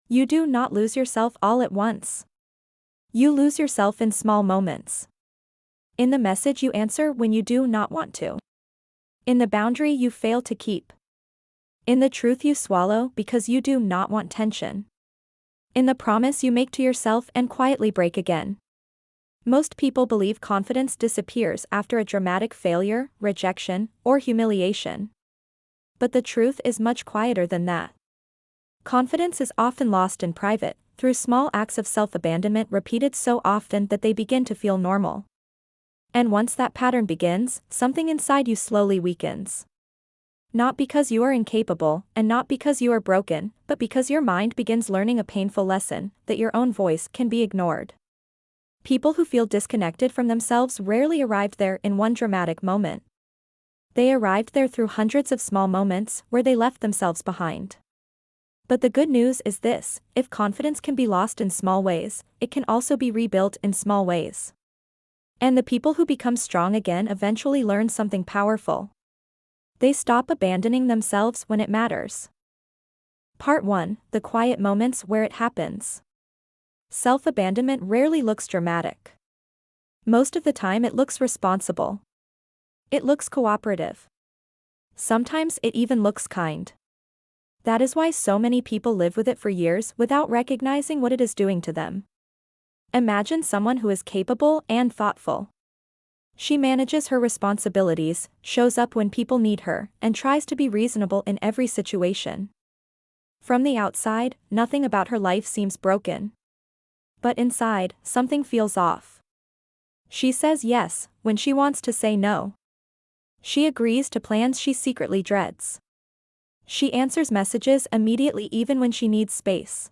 You do not lose yourself all at once. You lose yourself in small moments. In the message you answer when you do not want to. In the boundary you fail to keep. In the truth you swallow because you do not want tension. In the promise you make to yourself and quietly break again. Most people believe confidence disappears after a dramatic failure, rejection, or humiliation. But the truth is much quieter than that. Confidence is often lost in private, through small acts of self-abandonment repeated so often that they begin to feel normal. And once that pattern begins, something inside you slowly weakens. Not because you are incapable, and not because you are broken, but because your mind begins learning a painful lesson, that your own voice can be ignored. People who feel disconnected from themselves rarely arrived there in one dramatic moment. They arrived there through hundreds of small moments where they left themselves behind. But the good news is this: if confidence can be lost in small ways, it can also be rebuilt in small ways. And the people who become strong again eventually learn something powerful. They stop abandoning themselves when it matters. Part 1: The quiet moments where it happens. Self-abandonment rarely looks dramatic. Most of the time it looks responsible. It looks cooperative. Sometimes it even looks kind. That is why so many people live with it for years without recognizing what it is doing to them. Imagine someone who is capable and thoughtful. She manages her responsibilities, shows up when people need her, and tries to be reasonable in every situation. From the outside, nothing about her life seems broken. But inside, something feels off. She says yes when she wants to say no. She agrees to plans she secretly dreads. She answers messages immediately even when she needs space.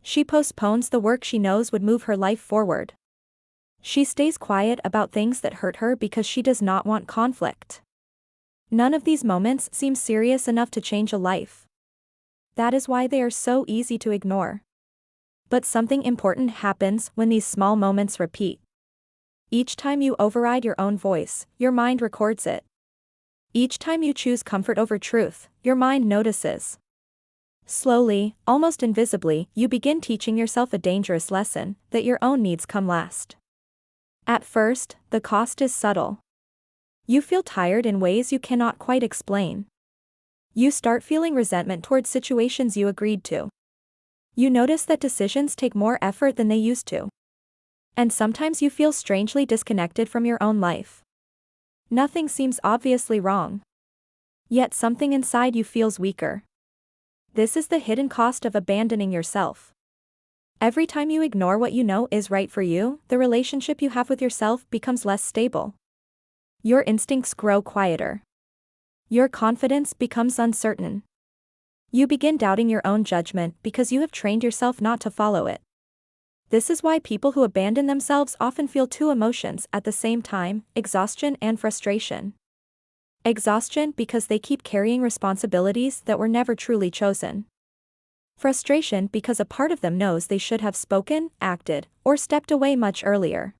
She postpones the work she knows would move her life forward. She stays quiet about things that hurt her because she does not want conflict. None of these moments seem serious enough to change a life. That is why they are so easy to ignore. But something important happens when these small moments repeat. Each time you override your own voice, your mind records it. Each time you choose comfort over truth, your mind notices. Slowly, almost invisibly, you begin teaching yourself a dangerous lesson, that your own needs come last. At first, the cost is subtle. You feel tired in ways you cannot quite explain. You start feeling resentment towards situations you agreed to. You notice that decisions take more effort than they used to. And sometimes you feel strangely disconnected from your own life. Nothing seems obviously wrong. Yet something inside you feels weaker. This is the hidden cost of abandoning yourself. Every time you ignore what you know is right for you, the relationship you have with yourself becomes less stable. Your instincts grow quieter. Your confidence becomes uncertain. You begin doubting your own judgment because you have trained yourself not to follow it. This is why people who abandon themselves often feel two emotions at the same time: exhaustion and frustration. Exhaustion because they keep carrying responsibilities that were never truly chosen. Frustration because a part of them knows they should have spoken, acted, or stepped away much earlier.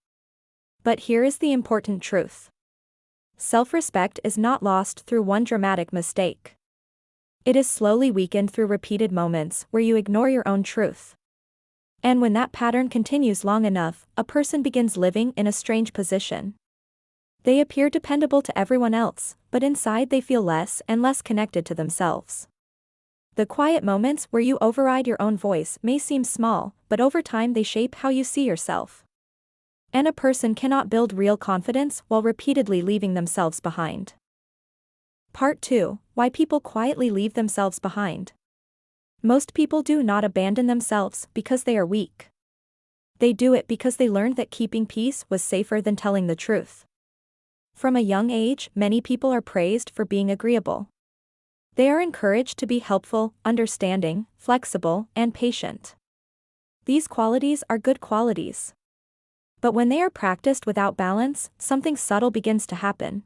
But here is the important truth. Self-respect is not lost through one dramatic mistake. It is slowly weakened through repeated moments where you ignore your own truth. And when that pattern continues long enough, a person begins living in a strange position. They appear dependable to everyone else, but inside they feel less and less connected to themselves. The quiet moments where you override your own voice may seem small, but over time they shape how you see yourself. And a person cannot build real confidence while repeatedly leaving themselves behind. Part 2: Why people quietly leave themselves behind. Most people do not abandon themselves because they are weak. They do it because they learned that keeping peace was safer than telling the truth. From a young age, many people are praised for being agreeable. They are encouraged to be helpful, understanding, flexible, and patient. These qualities are good qualities. But when they are practiced without balance, something subtle begins to happen.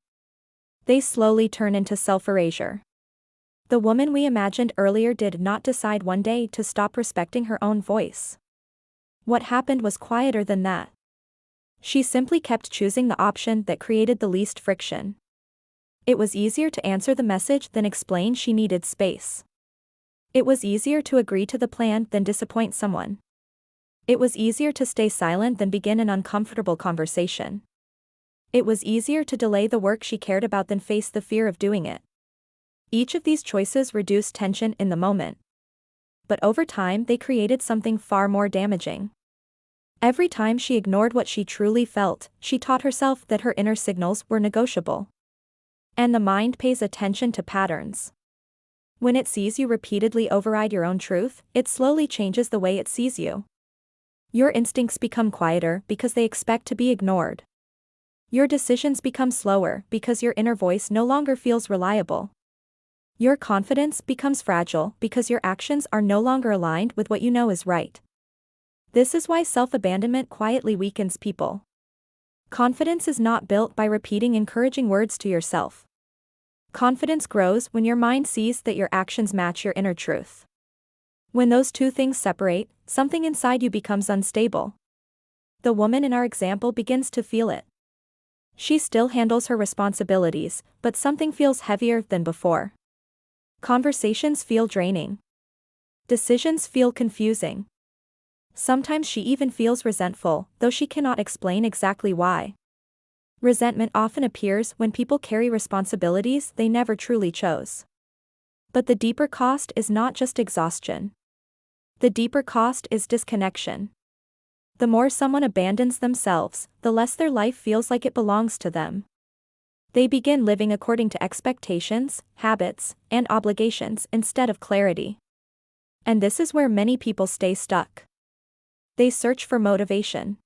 They slowly turn into self-erasure. The woman we imagined earlier did not decide one day to stop respecting her own voice. What happened was quieter than that. She simply kept choosing the option that created the least friction. It was easier to answer the message than explain she needed space. It was easier to agree to the plan than disappoint someone. It was easier to stay silent than begin an uncomfortable conversation. It was easier to delay the work she cared about than face the fear of doing it. Each of these choices reduced tension in the moment. But over time they created something far more damaging. Every time she ignored what she truly felt, she taught herself that her inner signals were negotiable. And the mind pays attention to patterns. When it sees you repeatedly override your own truth, it slowly changes the way it sees you. Your instincts become quieter because they expect to be ignored. Your decisions become slower because your inner voice no longer feels reliable. Your confidence becomes fragile because your actions are no longer aligned with what you know is right. This is why self-abandonment quietly weakens people. Confidence is not built by repeating encouraging words to yourself. Confidence grows when your mind sees that your actions match your inner truth. When those two things separate, something inside you becomes unstable. The woman in our example begins to feel it. She still handles her responsibilities, but something feels heavier than before. Conversations feel draining. Decisions feel confusing. Sometimes she even feels resentful, though she cannot explain exactly why. Resentment often appears when people carry responsibilities they never truly chose. But the deeper cost is not just exhaustion. The deeper cost is disconnection. The more someone abandons themselves, the less their life feels like it belongs to them. They begin living according to expectations, habits, and obligations instead of clarity. And this is where many people stay stuck. They search for motivation.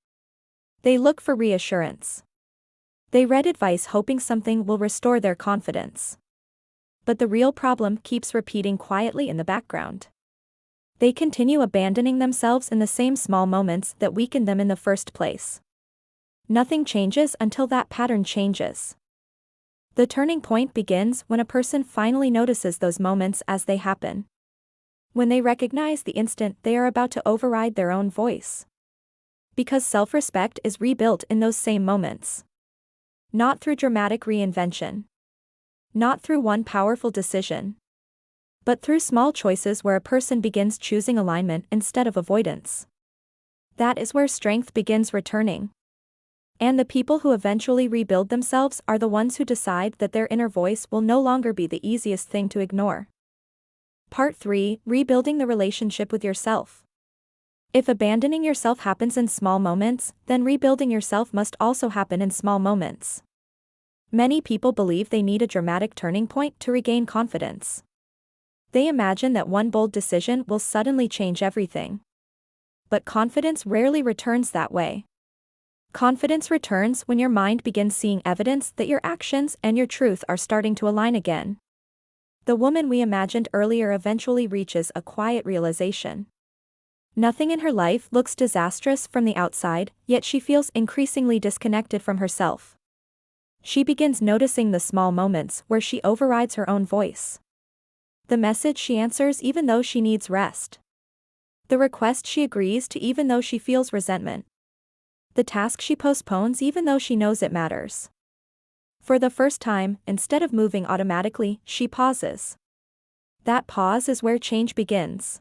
They look for reassurance. They read advice hoping something will restore their confidence. But the real problem keeps repeating quietly in the background. They continue abandoning themselves in the same small moments that weakened them in the first place. Nothing changes until that pattern changes. The turning point begins when a person finally notices those moments as they happen. When they recognize the instant they are about to override their own voice. Because self-respect is rebuilt in those same moments. Not through dramatic reinvention. Not through one powerful decision. But through small choices where a person begins choosing alignment instead of avoidance. That is where strength begins returning. And the people who eventually rebuild themselves are the ones who decide that their inner voice will no longer be the easiest thing to ignore. Part 3: Rebuilding the relationship with yourself. If abandoning yourself happens in small moments, then rebuilding yourself must also happen in small moments. Many people believe they need a dramatic turning point to regain confidence. They imagine that one bold decision will suddenly change everything. But confidence rarely returns that way. Confidence returns when your mind begins seeing evidence that your actions and your truth are starting to align again. The woman we imagined earlier eventually reaches a quiet realization. Nothing in her life looks disastrous from the outside, yet she feels increasingly disconnected from herself. She begins noticing the small moments where she overrides her own voice. The message she answers even though she needs rest. The request she agrees to even though she feels resentment. The task she postpones even though she knows it matters. For the first time, instead of moving automatically, she pauses. That pause is where change begins.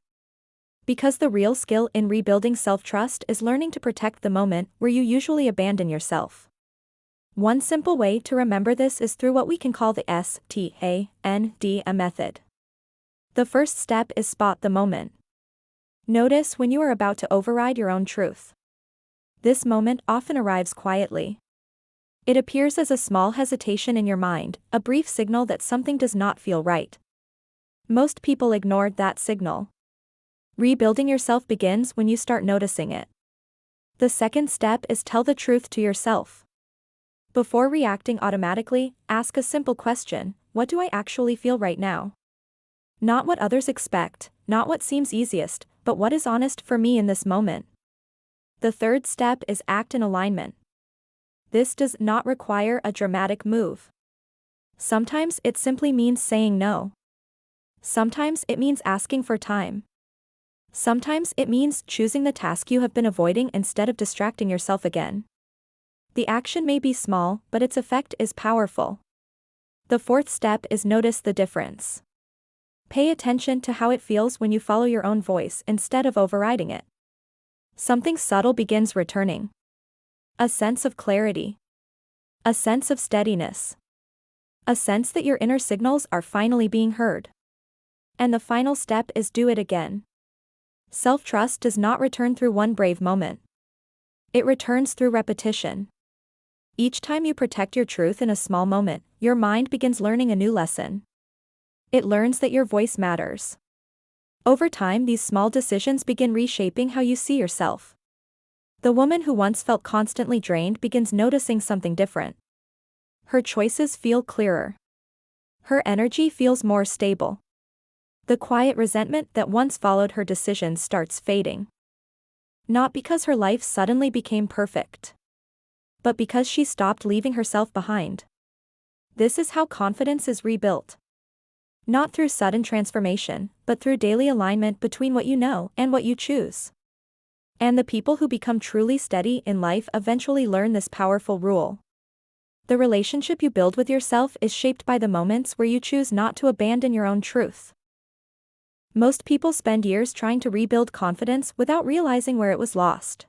Because the real skill in rebuilding self-trust is learning to protect the moment where you usually abandon yourself. One simple way to remember this is through what we can call the STAND method. The first step is spot the moment. Notice when you are about to override your own truth. This moment often arrives quietly. It appears as a small hesitation in your mind, a brief signal that something does not feel right. Most people ignored that signal. Rebuilding yourself begins when you start noticing it. The second step is tell the truth to yourself. Before reacting automatically, ask a simple question: what do I actually feel right now? Not what others expect, not what seems easiest, but what is honest for me in this moment. The third step is act in alignment. This does not require a dramatic move. Sometimes it simply means saying no. Sometimes it means asking for time. Sometimes it means choosing the task you have been avoiding instead of distracting yourself again. The action may be small, but its effect is powerful. The fourth step is notice the difference. Pay attention to how it feels when you follow your own voice instead of overriding it. Something subtle begins returning. A sense of clarity. A sense of steadiness. A sense that your inner signals are finally being heard. And the final step is do it again. Self-trust does not return through one brave moment. It returns through repetition. Each time you protect your truth in a small moment, your mind begins learning a new lesson. It learns that your voice matters. Over time, these small decisions begin reshaping how you see yourself. The woman who once felt constantly drained begins noticing something different. Her choices feel clearer. Her energy feels more stable. The quiet resentment that once followed her decisions starts fading. Not because her life suddenly became perfect, but because she stopped leaving herself behind. This is how confidence is rebuilt. Not through sudden transformation, but through daily alignment between what you know and what you choose. And the people who become truly steady in life eventually learn this powerful rule. The relationship you build with yourself is shaped by the moments where you choose not to abandon your own truth. Most people spend years trying to rebuild confidence without realizing where it was lost.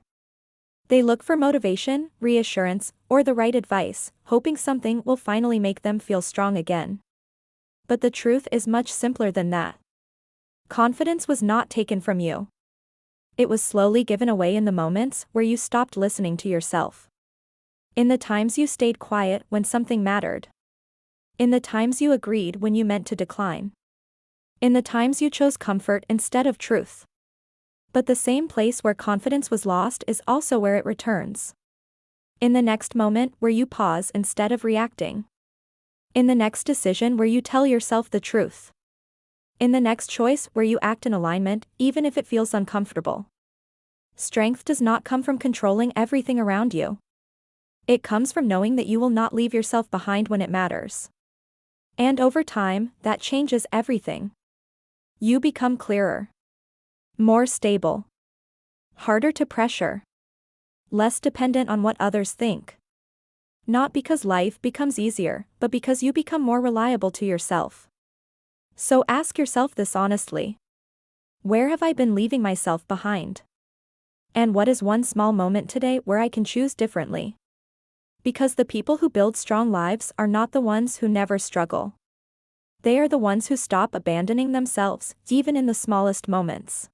They look for motivation, reassurance, or the right advice, hoping something will finally make them feel strong again. But the truth is much simpler than that. Confidence was not taken from you. It was slowly given away in the moments where you stopped listening to yourself. In the times you stayed quiet when something mattered. In the times you agreed when you meant to decline. In the times you chose comfort instead of truth. But the same place where confidence was lost is also where it returns. In the next moment where you pause instead of reacting. In the next decision where you tell yourself the truth. In the next choice where you act in alignment, even if it feels uncomfortable. Strength does not come from controlling everything around you. It comes from knowing that you will not leave yourself behind when it matters. And over time, that changes everything. You become clearer. More stable. Harder to pressure. Less dependent on what others think. Not because life becomes easier, but because you become more reliable to yourself. So ask yourself this honestly. Where have I been leaving myself behind? And what is one small moment today where I can choose differently? Because the people who build strong lives are not the ones who never struggle. They are the ones who stop abandoning themselves, even in the smallest moments.